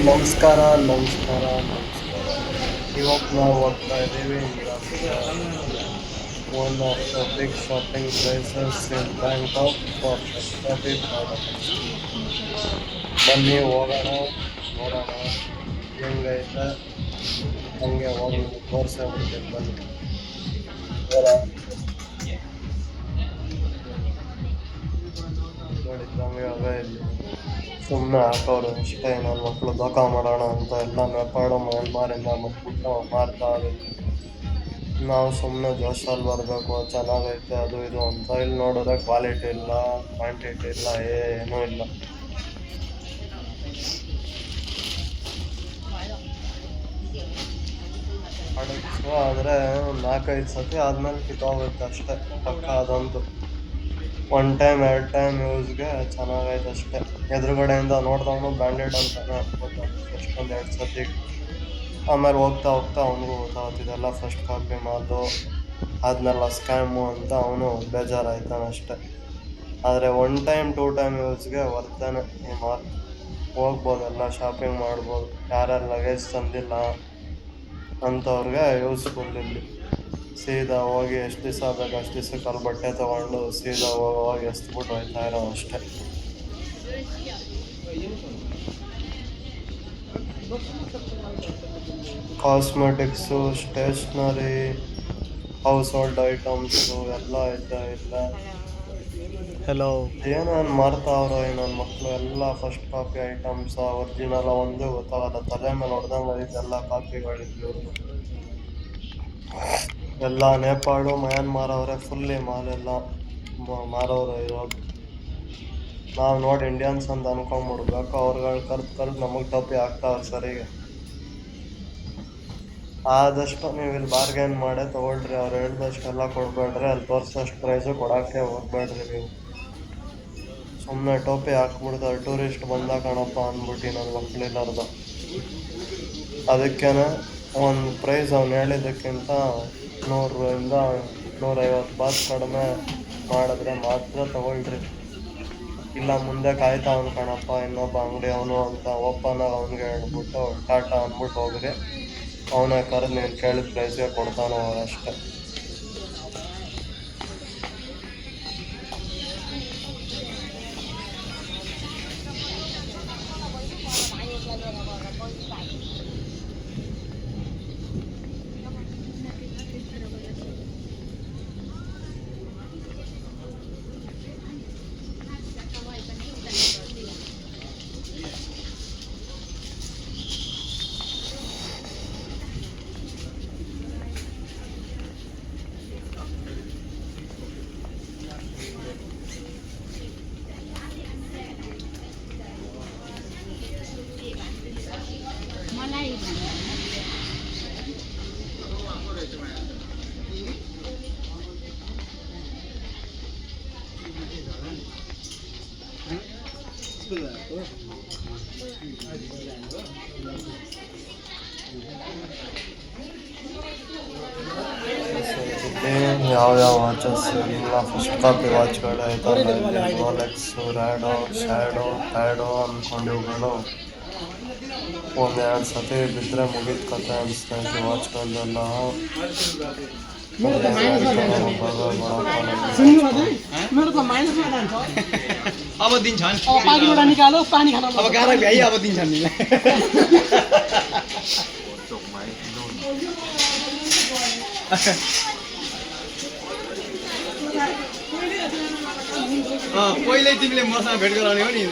ನಮಸ್ಕಾರ ನಮಸ್ಕಾರ ನಮಸ್ಕಾರ. ಇವತ್ತು ನಾವು ಹೋಗ್ತಾ ಇದ್ದೀವಿ New York, one of the big shopping places in Bangkok for first copy products. ಬನ್ನಿ ಹೋಗೋಣ, ನೋಡೋಣ ಹೆಂಗೈತೆ. ಹಂಗೆ ಹೋಗಿ ತೋರ್ಸೇ ಬಿಡ್ತೀನಿ ಬನ್ನಿ. ನೋಡಿ ಹಂಗೆ ಅವೇ ಇಲ್ಲಿ ಸುಮ್ಮನೆ ಹಾಕೋರು ಅಷ್ಟೇ. ನನ್ನ ಮಕ್ಕಳು ದೋಖ ಮಾಡೋಣ ಅಂತ ಎಲ್ಲ ನೇಪಾಳ ಮ್ಯಾನ್ಮಾರಿಂದ ಬಂದ್ಬಿಟ್ಟು ಮಾರ್ತಾರೆ. ನಾವು ಸುಮ್ಮನೆ ಜೋಶಲ್ಲಿ ಬರಬೇಕು, ಚೆನ್ನಾಗೈತೆ ಅದು ಇದು ಅಂತ. ಇಲ್ಲಿ ನೋಡಿದ್ರೆ ಕ್ವಾಲಿಟಿ ಇಲ್ಲ, ಕ್ವಾಂಟಿಟಿ ಇಲ್ಲ, ಏನೂ ಇಲ್ಲ. ಪ್ರಾಡಕ್ಟ್ಸು ಆದರೆ 4-5 ಸತಿ ಆದ್ಮೇಲೆ ಕಿತ್ತೋಗುತ್ತೆ ಅಷ್ಟೇ ಪಕ್ಕ. ಅದಂತೂ ಒನ್ ಟೈಮ್ 2 ಟೈಮ್ ಯೂಸ್ಗೆ ಚೆನ್ನಾಗೈತೆ ಅಷ್ಟೇ. ಎದುರುಗಡೆಯಿಂದ ನೋಡ್ದವನು ಬ್ರ್ಯಾಂಡೆಡ್ ಅಂತಾನೆ ಅನ್ಕೋತಾನೆ ಎಷ್ಟೊಂದು 2 ಸತಿ. ಆಮೇಲೆ ಹೋಗ್ತಾ ಹೋಗ್ತಾ ಅವನಿಗೂ ಗೊತ್ತಾಗ್ತಿದೆಲ್ಲ ಫಸ್ಟ್ ಕಾಪಿ ಮಾತು, ಅದನ್ನೆಲ್ಲ ಸ್ಕ್ಯಾಮು ಅಂತ ಅವನು ಬೇಜಾರಾಯ್ತಾನೆ ಅಷ್ಟೇ. ಆದರೆ 1 ಟೈಮ್ 2 ಟೈಮ್ ಯೂಸ್ಗೆ ವರ್ತಾನೆ ಈ ಮಾಲ್. ಹೋಗ್ಬೋದೆಲ್ಲ ಶಾಪಿಂಗ್ ಮಾಡ್ಬೋದು. ಯಾರ್ಯಾರು ಲಗೇಜ್ ತಂದಿಲ್ಲ ಅಂಥವ್ರಿಗೆ ಯೂಸ್ಫುಲ್ ಇಲ್ಲಿ. ಸೀದಾ ಹೋಗಿ ಎಷ್ಟು ದಿವಸ ಬೇಕು ಅಷ್ಟು ದಿವಸಕ್ಕೆ ಅಲ್ಲಿ ಬಟ್ಟೆ ತೊಗೊಂಡು ಸೀದಾ ಹೋಗಿ ಎಸ್ಬಿಟ್ಟು ಹೋಯ್ತಾ ಇರೋ ಅಷ್ಟೇ. Cosmetics, stationery, household items ಎಲ್ಲ ಐತೆ ಇಲ್ಲ. ಹಲೋ, ಏನೇನು ಮಾರ್ತಾವ್ರೋ ಈ ನನ್ನ ಮಕ್ಕಳು. ಎಲ್ಲ ಫಸ್ಟ್ ಕಾಪಿ ಐಟಮ್ಸ್, ಒರಿಜಿನಲ್ ಒಂದು ಗೊತ್ತಾಗಲ್ಲ. ತಲೆ ಮೇಲೆ ಹೊಡೆದಂಗೆ ಐತೆ ಎಲ್ಲ ಕಾಪಿಗಳಿದ್ದು. ಎಲ್ಲ ನೇಪಾಳು ಮಯನ್ಮಾರ್ ಅವರೇ ಫುಲ್ಲಿ ಮಾಲೆಲ್ಲ ಮಾರೋರು ಇರೋದು. ನಾವು ನೋಡಿ ಇಂಡಿಯನ್ಸ್ ಅಂತ ಅನ್ಕೊಂಡ್ಬಿಡ್ಬೇಕು. ಅವ್ರುಗಳು ಕರ್ದು ನಮಗೆ ಟೋಪಿ ಹಾಕ್ತಾವ್ರೆ ಸರಿಗೆ. ಆದಷ್ಟು ನೀವು ಇಲ್ಲಿ ಬಾರ್ಗೇನ್ ಮಾಡೇ ತೊಗೊಳ್ರಿ. ಅವ್ರು ಹೇಳ್ದಷ್ಟೆಲ್ಲ ಕೊಡಬೇಡ್ರಿ, ಅಲ್ಲಿ ತೋರಿಸೋಷ್ಟು ಪ್ರೈಸು ಕೊಡೋಕ್ಕೆ ಹೋಗ್ಬೇಡ್ರಿ ನೀವು. ಸುಮ್ಮನೆ ಟೋಪಿ ಹಾಕ್ಬಿಡ್ತಾರೆ. ಟೂರಿಸ್ಟ್ ಬಂದ ಕಣಪ್ಪ ಅಂದ್ಬಿಟ್ಟು ನನ್ನ ಮಕ್ಕಳಿಲ್ಲಾರ್ದ. ಅದಕ್ಕೇನೆ ಒಂದು ಪ್ರೈಸ್ ಅವ್ನು ಹೇಳಿದ್ದಕ್ಕಿಂತ 100ರಿಂದ 150 ಬಾತ್ ಕಡಿಮೆ ಮಾಡಿದ್ರೆ ಮಾತ್ರ ತಗೊಳ್ರಿ. ಇಲ್ಲ ಮುಂದೆ ಕಾಯ್ತಾವನು ಕಣಪ್ಪ ಇನ್ನೊಬ್ಬ ಅಂಗಡಿ ಅವನು ಅಂತ ಓಪನಾಗಿ ಅವ್ನಿಗೆ ಹೇಳ್ಬಿಟ್ಟು ಟಾಟಾ ಅಂದ್ಬಿಟ್ಟು ಹೋಗ್ರಿ. ಅವನೇ ಕರೆದು ನೀನು ಕೇಳಿದ ಪ್ರೈಸ್ಗೆ ಕೊಡ್ತಾನೋ ಅಷ್ಟೇ. ಯಾವ್ಯಾವ ವಾಚಸ್ ಎಲ್ಲ ಫಸ್ಟ್ ಕಾಪಿ ವಾಚ್ಗಳು ಆಯ್ತಲ್ಲ. ರೋಲೆಕ್ಸು, ರ್ಯಾಡೋ, ಶ್ಯಾಡೋ, ಪ್ಯಾಡೋ ಅಂದ್ಕೊಂಡಿವುಗಳು 1-2 ಸತಿ ಬಿದ್ದರೆ ಮುಗಿದ ಕತೆ ಅನಿಸ್ತೈತೆ ವಾಚ್ಗಳನ್ನೆಲ್ಲ. अब दिन्छन् पानीबाट निकालो, पानी खान अब गाह्रो भ्याइ अब दिन्छन् नि। पहिल्यै तिमीले मसँग भेट गराउने हो नि।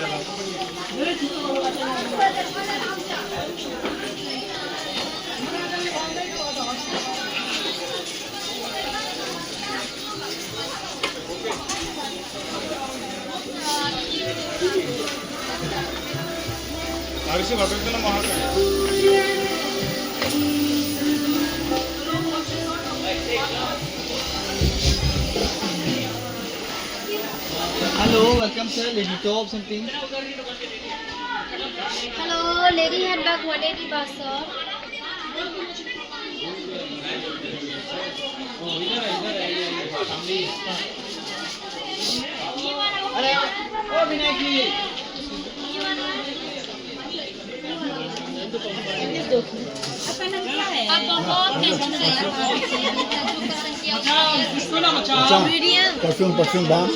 Hello, welcome sir. Lady top something. Hello, lady handbag 180 baht, sir. अरे ओ विनायकी परफ्यूम बाम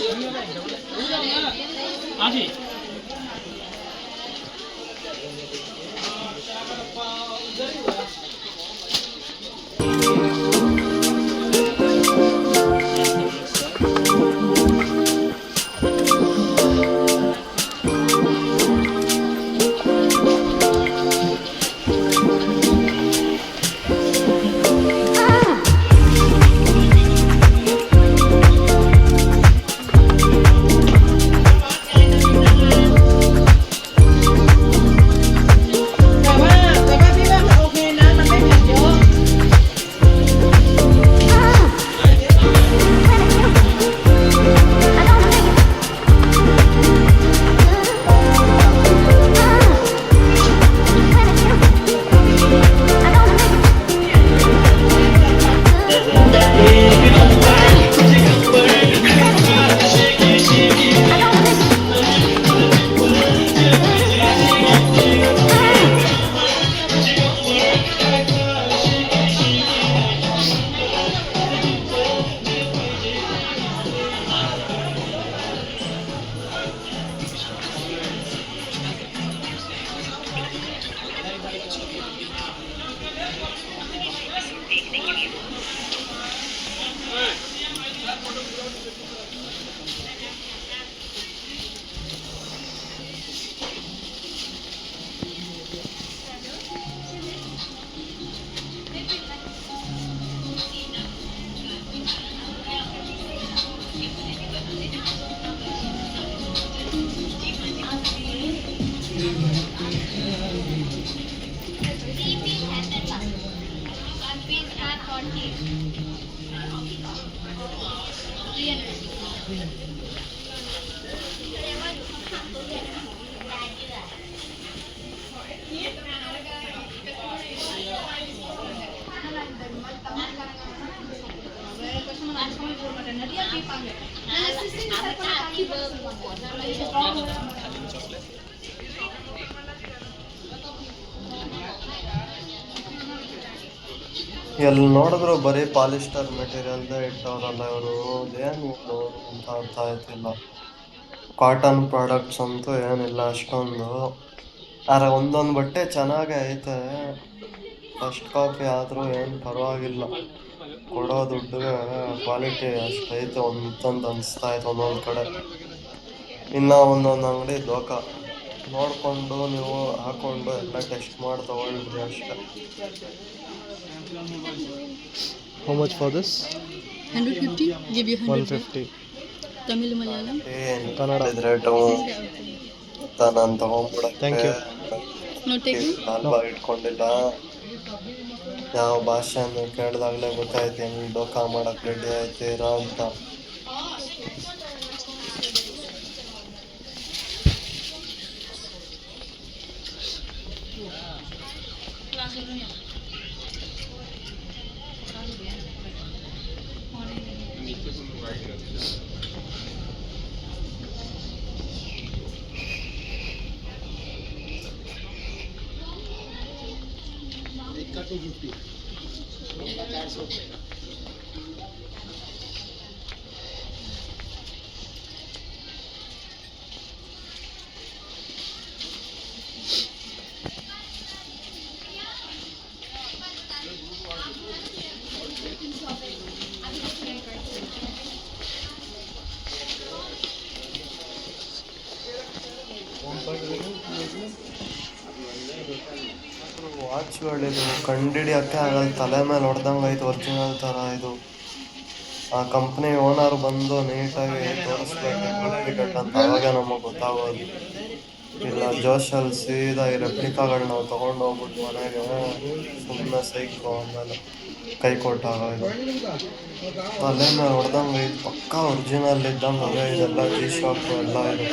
ಎಲ್ಲಿ ನೋಡಿದ್ರು ಬರೀ ಪಾಲಿಸ್ಟರ್ ಮೆಟೀರಿಯಲ್ದೇ ಇಟ್ಟವ್ರಲ್ಲ ಇವರು, ಏನು ಅಂತ ಅರ್ಥ ಆಯ್ತಿಲ್ಲ. ಕಾಟನ್ ಪ್ರಾಡಕ್ಟ್ಸ್ ಅಂತೂ ಏನಿಲ್ಲ ಅಷ್ಟೊಂದು. ಆದರೆ ಒಂದೊಂದು ಬಟ್ಟೆ ಚೆನ್ನಾಗೇ ಐತೆ, ಫಸ್ಟ್ ಕಾಪಿ ಆದರೂ ಏನು ಪರವಾಗಿಲ್ಲ. ಕೊಡೋ ದುಡ್ಡಿಗೆ ಕ್ವಾಲಿಟಿ ಅಷ್ಟೈತೆ ಅಂತಂದು ಅನಿಸ್ತಾ ಇತ್ತು ಒಂದೊಂದು ಕಡೆ. ಇನ್ನು ಒಂದೊಂದು ಅಂಗಡಿ ದೋಖ. ನೋಡಿಕೊಂಡು ನೀವು ಹಾಕ್ಕೊಂಡು ಎಲ್ಲ ಟೆಸ್ಟ್ ಮಾಡಿ ತೊಗೊಳ್ಬಿಡಿ ಅಷ್ಟೇ. How much for this? 150. Give you 150. Tamil Malayalam. ಏನು ರೇಟು ನಾನು Thank you. No taking. ಅಲ್ವಾ ಇಟ್ಕೊಂಡಿಲ್ಲ. ಯಾವ ಭಾಷೆಯನ್ನು ಕೇಳಿದಾಗಲೇ ಗೊತ್ತಾಯ್ತು ಹೆಂಗೆ ಡೋಕಾ ಮಾಡಕ್ಕೆ ರೆಡಿ ಆಯ್ತೀರಾ ಅಂತ. ವಾಚ್ಗಳಿದು ಕಂಡಿಡಿಯೋಕ್ಕೆ ಆಗಲ್ಲ, ತಲೆ ಮೇಲೆ ಹೊಡೆದಂಗೆ ಐತೆ ಒರಿಜಿನಲ್ ಥರ ಇದು. ಆ ಕಂಪ್ನಿ ಓನರ್ ಬಂದು ನೀಟಾಗಿ ತೋರಿಸ್ಬೇಕು ಡೂಪ್ಲಿಕೇಟ್ ಅಂತ, ಅವಾಗ ನಮಗೆ ಗೊತ್ತಾಗೋದು. ಇಲ್ಲ ಜೋಶಲ್ಲಿ ಸೀದಾ ಈ ರೆಪ್ಲಿಕಾಗಳು ನಾವು ತೊಗೊಂಡು ಹೋಗ್ಬಿಟ್ಟು ಮನೆಗೆ ಸುಮ್ಮನೆ ಸೈಕು ಆಮೇಲೆ ಕೈ ಕೊಟ್ಟಾಗೋದು. ತಲೆ ಮೇಲೆ ಹೊಡೆದಂಗೆ ಐತೆ, ಪಕ್ಕಾ ಒರಿಜಿನಲ್ ಇದ್ದಂಗೆ ಅವೇ ಇದೆಲ್ಲ ಜಿ ಶಾಪ್ ಎಲ್ಲ ಇದೆ.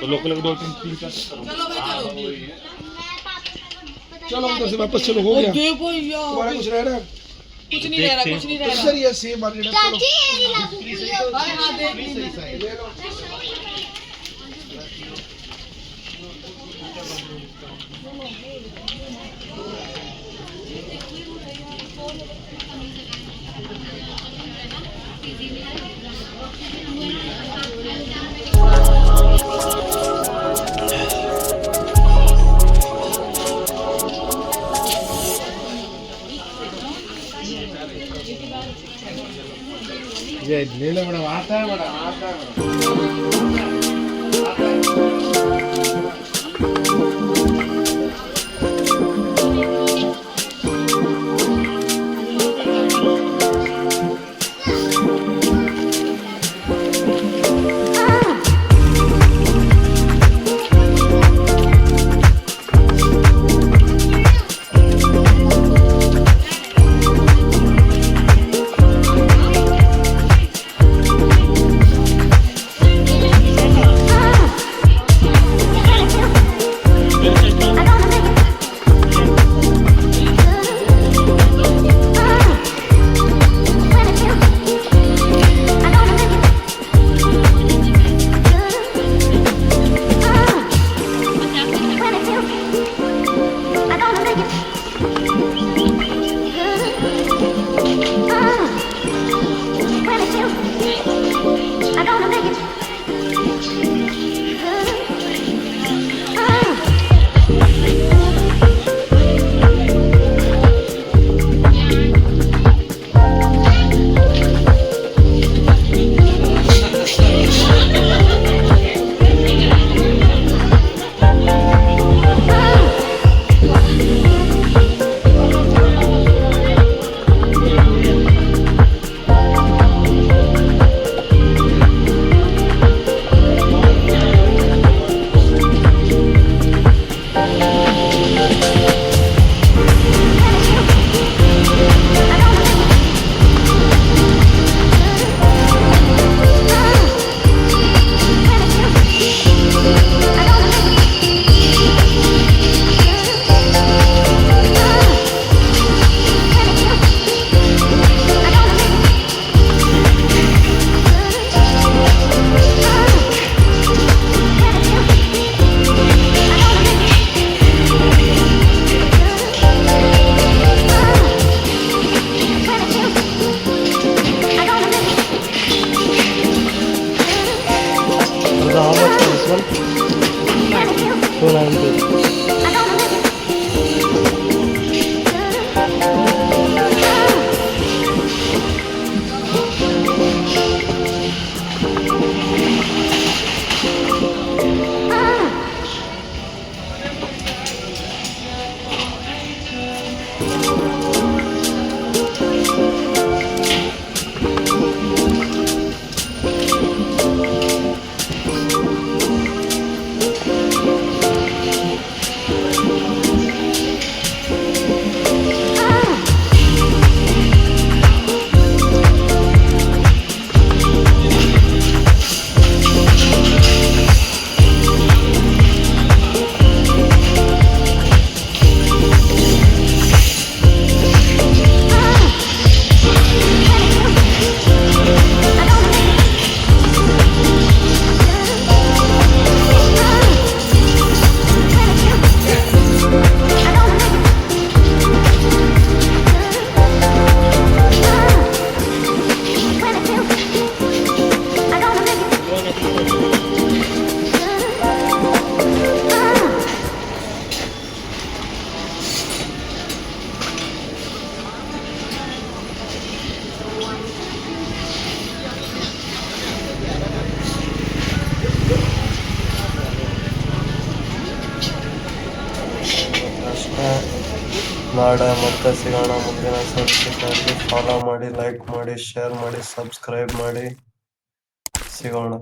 तो लोकल को 2-3 चलो उधर से वापस चलो, हो गया तुम्हारा कुछ रह रहा है? कुछ नहीं रह रहा, कुछ नहीं रह रहा। सर ये सेम मार्केट है, चलो चाची ये लागू हाँ हाँ देख ली। ले लो। ನೀನು ಬೇಡ ಮಾತಾಡ How much for this one? 290. ನಾಳೆ ಮತ್ತೆ ಸಿಗೋಣ ಮುಂದಿನ ಸಂಚಿಕೆಯಲ್ಲಿ. ಫಾಲೋ ಮಾಡಿ, ಲೈಕ್ ಮಾಡಿ, ಶೇರ್ ಮಾಡಿ, ಸಬ್ಸ್ಕ್ರೈಬ್ ಮಾಡಿ. ಸಿಗೋಣ.